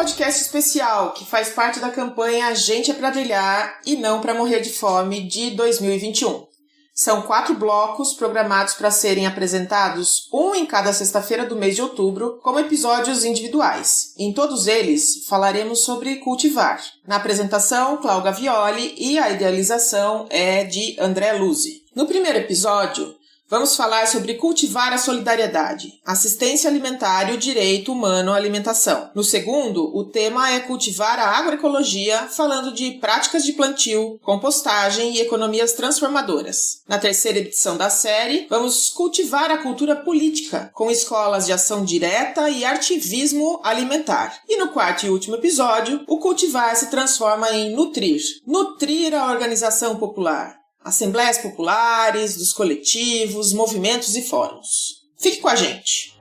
podcast especial que faz parte da campanha A Gente é pra Brilhar e Não pra Morrer de Fome de 2021. São 4 blocos programados para serem apresentados, um em cada sexta-feira do mês de outubro, como episódios individuais. Em todos eles, falaremos sobre cultivar. Na apresentação, Cláudia Gavioli, e a idealização é de André Luzzi. No primeiro episódio, vamos falar sobre cultivar a solidariedade, assistência alimentar e o direito humano à alimentação. No segundo, o tema é cultivar a agroecologia, falando de práticas de plantio, compostagem e economias transformadoras. Na terceira edição da série, vamos cultivar a cultura política, com escolas de ação direta e ativismo alimentar. E no quarto e último episódio, o cultivar se transforma em nutrir. Nutrir a organização popular. Assembleias populares, dos coletivos, movimentos e fóruns. Fique com a gente!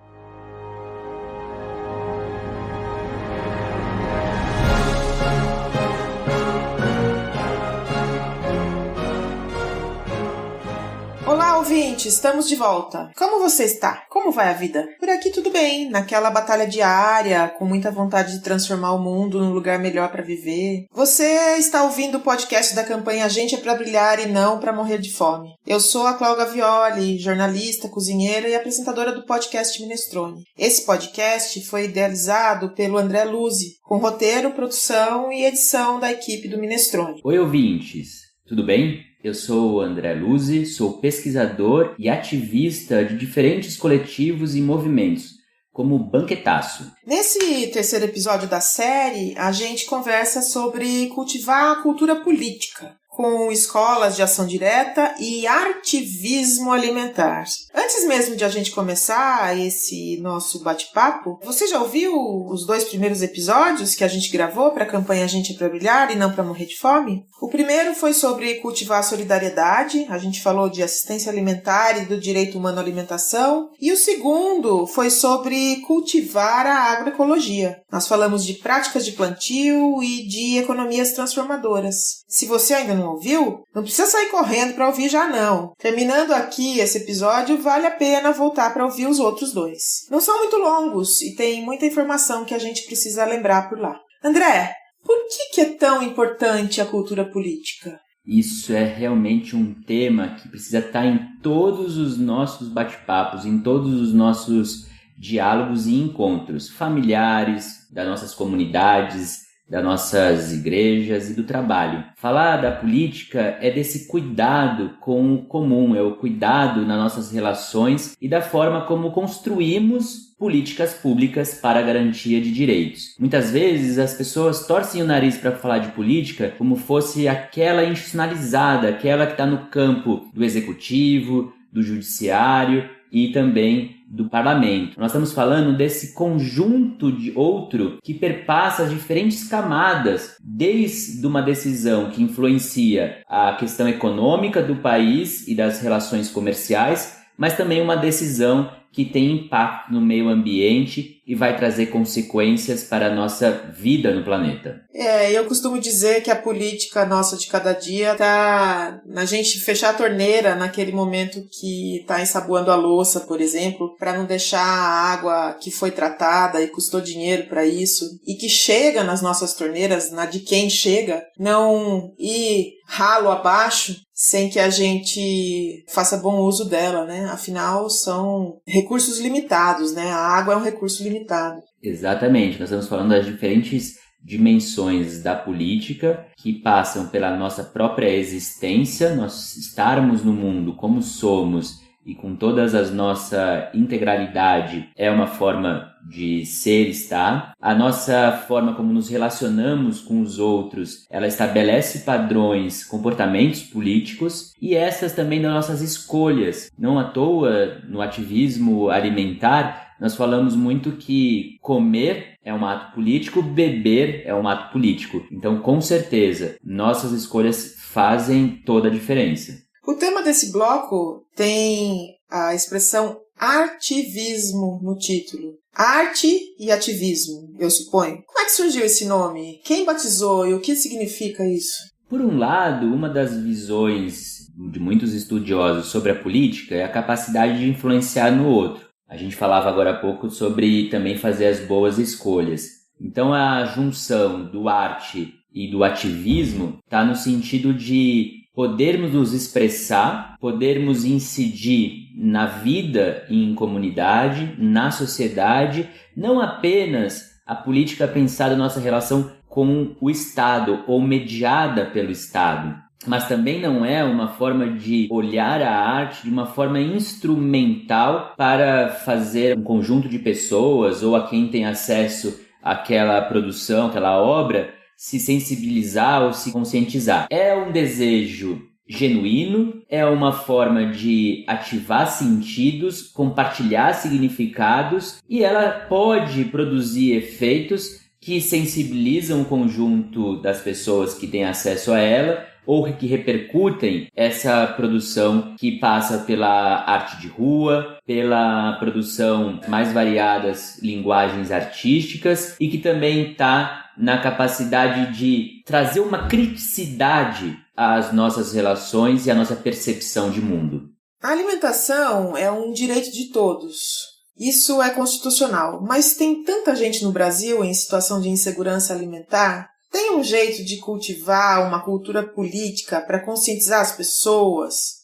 Olá, ouvinte! Estamos de volta. Como você está? Como vai a vida? Por aqui tudo bem, naquela batalha diária, com muita vontade de transformar o mundo num lugar melhor para viver. Você está ouvindo o podcast da campanha A Gente é pra Brilhar e Não pra Morrer de Fome. Eu sou a Cláudia Gavioli, jornalista, cozinheira e apresentadora do podcast Minestrone. Esse podcast foi idealizado pelo André Luzzi, com roteiro, produção e edição da equipe do Minestrone. Oi, ouvintes! Tudo bem? Eu sou o André Luzzi, sou pesquisador e ativista de diferentes coletivos e movimentos, como o Banquetaço. Nesse terceiro episódio da série, a gente conversa sobre cultivar a cultura política, com escolas de ação direta e ativismo alimentar. Antes mesmo de a gente começar esse nosso bate-papo, você já ouviu os 2 primeiros episódios que a gente gravou para a campanha A Gente é pra Brilhar e Não pra Morrer de Fome? O primeiro foi sobre cultivar a solidariedade, a gente falou de assistência alimentar e do direito humano à alimentação, e o segundo foi sobre cultivar a agroecologia. Nós falamos de práticas de plantio e de economias transformadoras. Se você ainda não ouviu, não precisa sair correndo para ouvir já não. Terminando aqui esse episódio, vale a pena voltar para ouvir os outros 2. Não são muito longos e tem muita informação que a gente precisa lembrar por lá. André, por que é tão importante a cultura política? Isso é realmente um tema que precisa estar em todos os nossos bate-papos, em todos os nossos diálogos e encontros familiares, das nossas comunidades, das nossas igrejas e do trabalho. Falar da política é desse cuidado com o comum, é o cuidado nas nossas relações e da forma como construímos políticas públicas para a garantia de direitos. Muitas vezes as pessoas torcem o nariz para falar de política como fosse aquela institucionalizada, aquela que está no campo do executivo, do judiciário e também do parlamento. Nós estamos falando desse conjunto de outro que perpassa as diferentes camadas, desde uma decisão que influencia a questão econômica do país e das relações comerciais, mas também uma decisão que tem impacto no meio ambiente e vai trazer consequências para a nossa vida no planeta. Eu costumo dizer que a política nossa de cada dia tá na gente fechar a torneira naquele momento que tá ensaboando a louça, por exemplo, para não deixar a água que foi tratada e custou dinheiro para isso e que chega nas nossas torneiras, na de quem chega, não ir ralo abaixo sem que a gente faça bom uso dela, né? Afinal, são recursos limitados, né? A água é um recurso limitado. Exatamente. Nós estamos falando das diferentes dimensões da política que passam pela nossa própria existência, nós estarmos no mundo como somos e com todas as nossa integralidade é uma forma de ser e estar. A nossa forma como nos relacionamos com os outros, ela estabelece padrões, comportamentos políticos e essas também das nossas escolhas. Não à toa, no ativismo alimentar, nós falamos muito que comer é um ato político, beber é um ato político. Então, com certeza, nossas escolhas fazem toda a diferença. O tema desse bloco tem a expressão ativismo no título. Arte e ativismo, eu suponho. Como é que surgiu esse nome? Quem batizou e o que significa isso? Por um lado, uma das visões de muitos estudiosos sobre a política é a capacidade de influenciar no outro. A gente falava agora há pouco sobre também fazer as boas escolhas. Então a junção do arte e do ativismo está no sentido de podermos nos expressar, podermos incidir na vida em comunidade, na sociedade, não apenas a política pensada na nossa relação com o Estado ou mediada pelo Estado, mas também não é uma forma de olhar a arte de uma forma instrumental para fazer um conjunto de pessoas ou a quem tem acesso àquela produção, àquela obra, se sensibilizar ou se conscientizar. É um desejo genuíno, é uma forma de ativar sentidos, compartilhar significados, e ela pode produzir efeitos que sensibilizam o conjunto das pessoas que têm acesso a ela, ou que repercutem essa produção que passa pela arte de rua, pela produção mais variadas linguagens artísticas e que também está na capacidade de trazer uma criticidade às nossas relações e à nossa percepção de mundo. A alimentação é um direito de todos. Isso é constitucional, mas tem tanta gente no Brasil em situação de insegurança alimentar. Tem um jeito de cultivar uma cultura política para conscientizar as pessoas,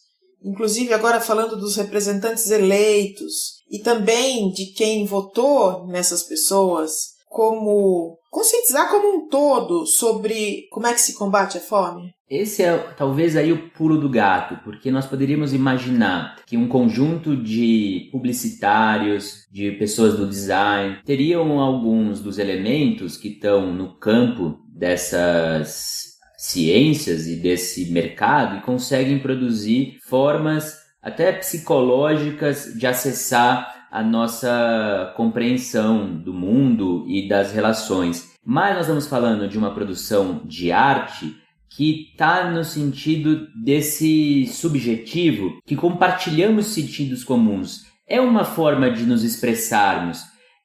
inclusive agora falando dos representantes eleitos e também de quem votou nessas pessoas, como conscientizar como um todo sobre como é que se combate a fome? Esse é talvez aí o pulo do gato, porque nós poderíamos imaginar que um conjunto de publicitários, de pessoas do design, teriam alguns dos elementos que estão no campo dessas ciências e desse mercado e conseguem produzir formas até psicológicas de acessar a nossa compreensão do mundo e das relações. Mas nós estamos falando de uma produção de arte que está no sentido desse subjetivo, que compartilhamos sentidos comuns. É uma forma de nos expressarmos.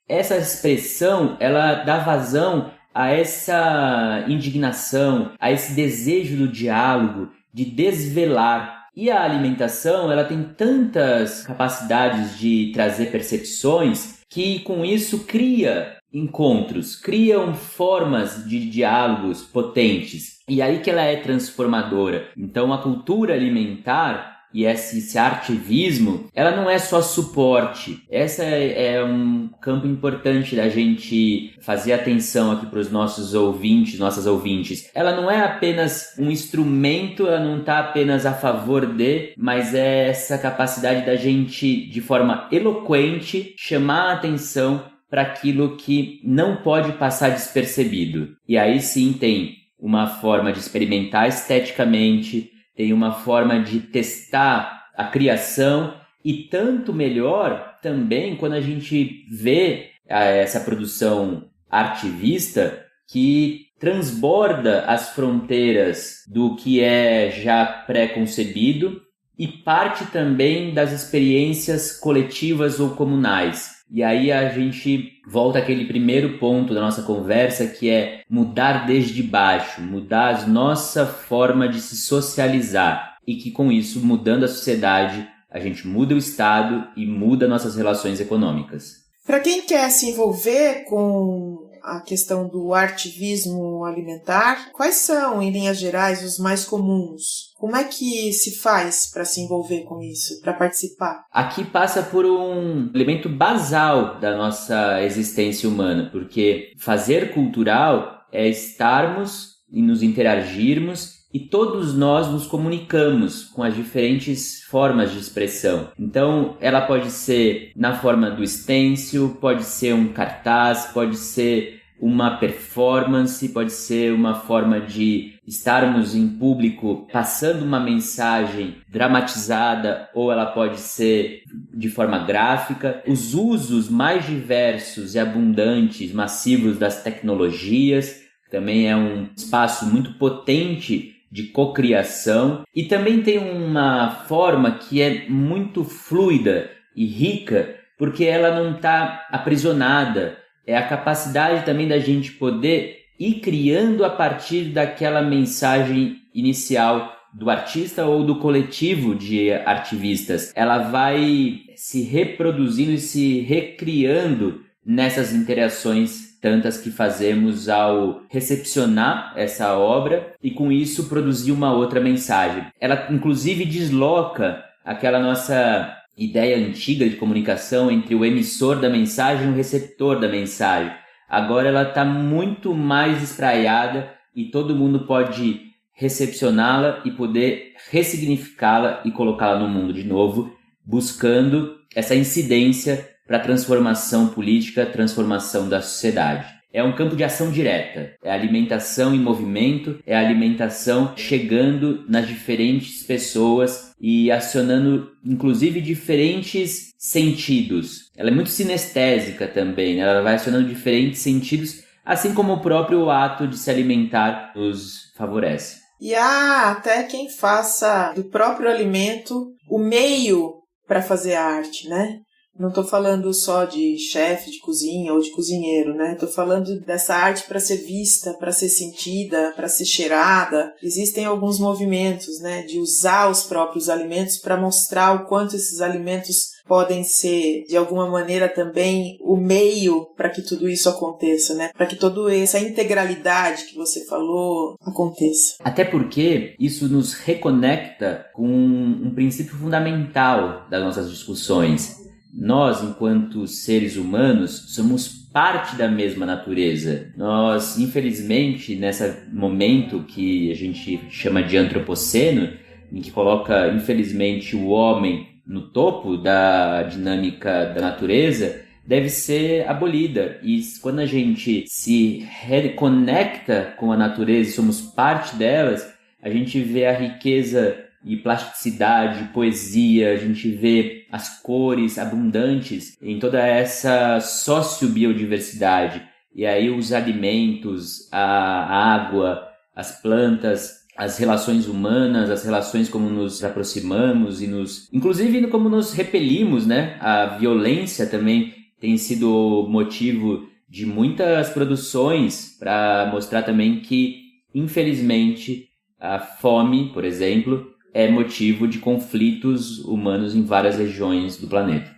Essa expressão, ela dá vazão a essa indignação, a esse desejo do diálogo, de desvelar. E a alimentação, ela tem tantas capacidades de trazer percepções que com isso cria encontros, criam formas de diálogos potentes. E aí que ela é transformadora. Então a cultura alimentar e esse artivismo, ela não é só suporte. Essa é um campo importante da gente fazer atenção aqui para os nossos ouvintes, nossas ouvintes. Ela não é apenas um instrumento, ela não está apenas a favor de, mas é essa capacidade da gente, de forma eloquente, chamar a atenção para aquilo que não pode passar despercebido. E aí sim tem uma forma de experimentar esteticamente, tem uma forma de testar a criação e tanto melhor também quando a gente vê essa produção artivista que transborda as fronteiras do que é já pré-concebido e parte também das experiências coletivas ou comunais. E aí a gente volta àquele primeiro ponto da nossa conversa, que é mudar desde baixo, mudar a nossa forma de se socializar. E que com isso, mudando a sociedade, a gente muda o Estado e muda nossas relações econômicas. Para quem quer se envolver com a questão do artivismo alimentar, quais são, em linhas gerais, os mais comuns? Como é que se faz para se envolver com isso, para participar? Aqui passa por um elemento basal da nossa existência humana, porque fazer cultural é estarmos e nos interagirmos e todos nós nos comunicamos com as diferentes formas de expressão. Então, ela pode ser na forma do stencil, pode ser um cartaz, pode ser uma performance, pode ser uma forma de estarmos em público passando uma mensagem dramatizada, ou ela pode ser de forma gráfica. Os usos mais diversos e abundantes, massivos das tecnologias, também é um espaço muito potente de cocriação, e também tem uma forma que é muito fluida e rica, porque ela não está aprisionada. É a capacidade também da gente poder ir criando a partir daquela mensagem inicial do artista ou do coletivo de artivistas. Ela vai se reproduzindo e se recriando nessas interações tantas que fazemos ao recepcionar essa obra e com isso produzir uma outra mensagem. Ela inclusive desloca aquela nossa ideia antiga de comunicação entre o emissor da mensagem e o receptor da mensagem. Agora ela está muito mais espraiada e todo mundo pode recepcioná-la e poder ressignificá-la e colocá-la no mundo de novo, buscando essa incidência para a transformação política, transformação da sociedade. É um campo de ação direta, é alimentação em movimento, é alimentação chegando nas diferentes pessoas e acionando, inclusive, diferentes sentidos. Ela é muito sinestésica também, né? Ela vai acionando diferentes sentidos, assim como o próprio ato de se alimentar nos favorece. E há até quem faça do próprio alimento o meio para fazer a arte, né? Não estou falando só de chefe de cozinha ou de cozinheiro, né? Estou falando dessa arte para ser vista, para ser sentida, para ser cheirada. Existem alguns movimentos, né? De usar os próprios alimentos para mostrar o quanto esses alimentos podem ser, de alguma maneira, também o meio para que tudo isso aconteça, né? Para que toda essa integralidade que você falou aconteça. Até porque isso nos reconecta com um princípio fundamental das nossas discussões. Nós, enquanto seres humanos, somos parte da mesma natureza. Nós, infelizmente, nesse momento que a gente chama de antropoceno, em que coloca, infelizmente, o homem no topo da dinâmica da natureza, deve ser abolida. E quando a gente se reconecta com a natureza e somos parte delas, a gente vê a riqueza e plasticidade, poesia, a gente vê as cores abundantes em toda essa sociobiodiversidade. E aí os alimentos, a água, as plantas, as relações humanas, as relações como nos aproximamos e inclusive como nos repelimos, né? A violência também tem sido motivo de muitas produções para mostrar também que, infelizmente, a fome, por exemplo, é motivo de conflitos humanos em várias regiões do planeta.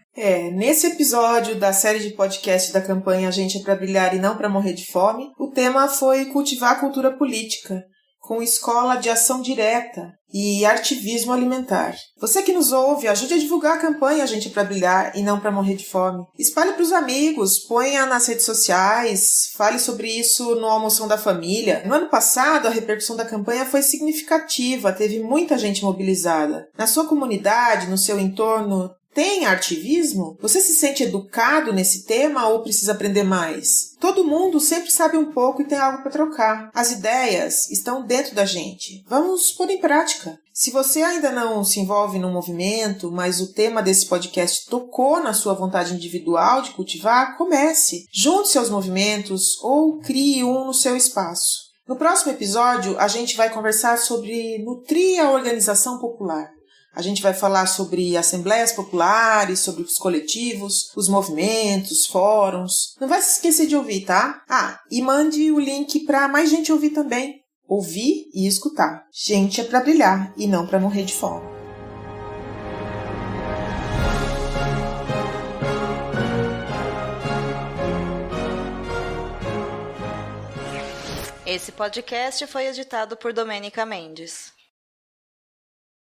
Nesse episódio da série de podcast da campanha A Gente é pra Brilhar e Não pra Morrer de Fome, o tema foi cultivar a cultura política, com escola de ação direta e ativismo alimentar. Você que nos ouve, ajude a divulgar a campanha A Gente é pra Brilhar e Não pra Morrer de Fome. Espalhe para os amigos, ponha nas redes sociais, fale sobre isso no Almoção da Família. No ano passado, a repercussão da campanha foi significativa, teve muita gente mobilizada. Na sua comunidade, no seu entorno, tem ativismo? Você se sente educado nesse tema ou precisa aprender mais? Todo mundo sempre sabe um pouco e tem algo para trocar. As ideias estão dentro da gente. Vamos pôr em prática. Se você ainda não se envolve num movimento, mas o tema desse podcast tocou na sua vontade individual de cultivar, comece. Junte-se aos movimentos ou crie um no seu espaço. No próximo episódio, a gente vai conversar sobre nutrir a organização popular. A gente vai falar sobre assembleias populares, sobre os coletivos, os movimentos, fóruns. Não vai se esquecer de ouvir, tá? E mande o link para mais gente ouvir também. Ouvir e escutar. Gente é para brilhar e não para morrer de fome. Esse podcast foi editado por Domênica Mendes.